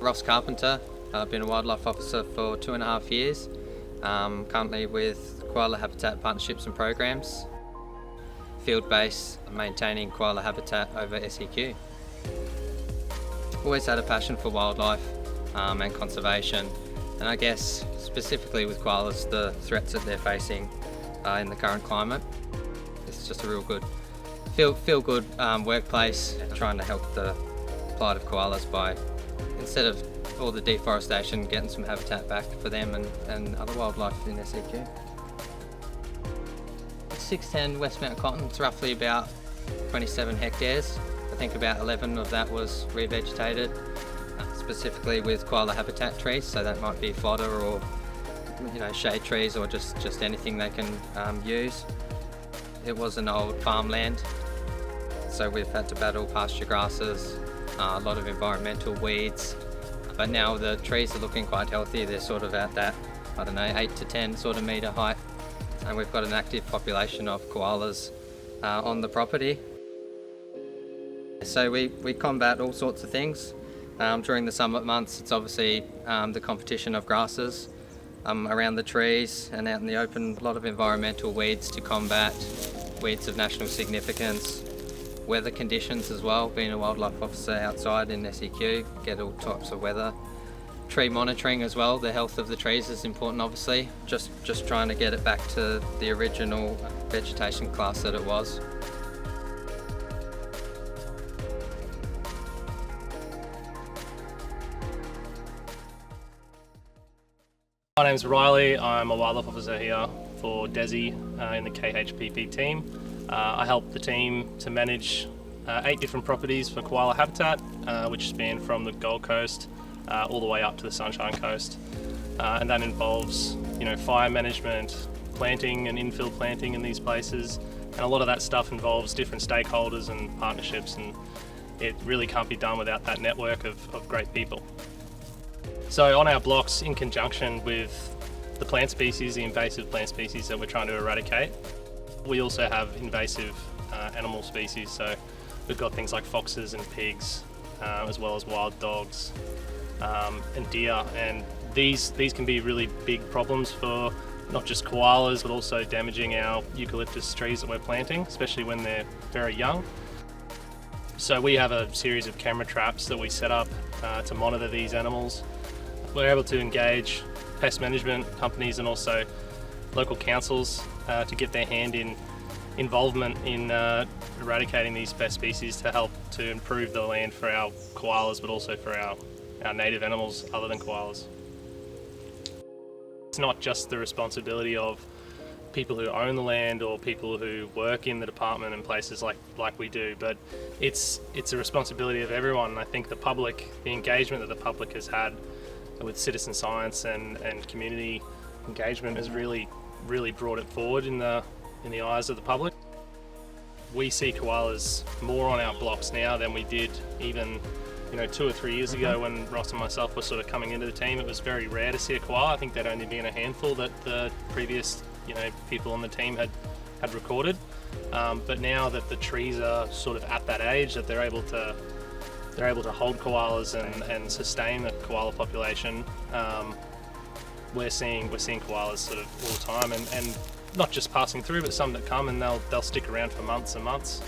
Ross Carpenter. I've been a wildlife officer for 2.5 years, currently with koala habitat partnerships and programs, field-based, maintaining koala habitat over SEQ. Always had a passion for wildlife and conservation, and I guess specifically with koalas, the threats that they're facing in the current climate. It's just a real good, feel good workplace, trying to help the plight of koalas by, instead of all the deforestation, getting some habitat back for them and other wildlife in SEQ. 610 West Mount Cotton, it's roughly about 27 hectares. I think about 11 of that was revegetated, specifically with koala habitat trees, so that might be fodder or shade trees or just anything they can use. It was an old farmland, so we've had to battle pasture grasses, a lot of environmental weeds, but now the trees are looking quite healthy. They're sort of at that, 8 to 10 sort of metre height, and we've got an active population of koalas on the property. So we combat all sorts of things. During the summer months, it's obviously the competition of grasses around the trees and out in the open, a lot of environmental weeds to combat, weeds of national significance, weather conditions as well. Being a wildlife officer outside in SEQ, get all types of weather. Tree monitoring as well, the health of the trees is important obviously, just trying to get it back to the original vegetation class that it was. My name's Ryley. I'm a wildlife officer here for DESI in the KHPP team. I help the team to manage 8 different properties for koala habitat, which span from the Gold Coast all the way up to the Sunshine Coast. And that involves, fire management, planting and infill planting in these places. And a lot of that stuff involves different stakeholders and partnerships, and it really can't be done without that network of great people. So on our blocks, in conjunction with the plant species, the invasive plant species that we're trying to eradicate, we also have invasive animal species. So we've got things like foxes and pigs, as well as wild dogs and deer. And these can be really big problems for not just koalas, but also damaging our eucalyptus trees that we're planting, especially when they're very young. So we have a series of camera traps that we set up to monitor these animals. We're able to engage pest management companies and also local councils to get their hand in involvement in eradicating these pest species to help to improve the land for our koalas, but also for our native animals other than koalas. It's not just the responsibility of people who own the land or people who work in the department and places like we do, but it's a responsibility of everyone. And I think the engagement that the public has had with citizen science and community engagement has really brought it forward in the eyes of the public. We see koalas more on our blocks now than we did even 2 or 3 years ago when Ross and myself were sort of coming into the team. It was very rare to see a koala. I think there'd only been a handful that the previous people on the team had recorded. But now that the trees are sort of at that age that they're able to hold koalas and sustain the koala population, we're seeing koalas sort of all the time, and not just passing through, but some that come and they'll stick around for months and months.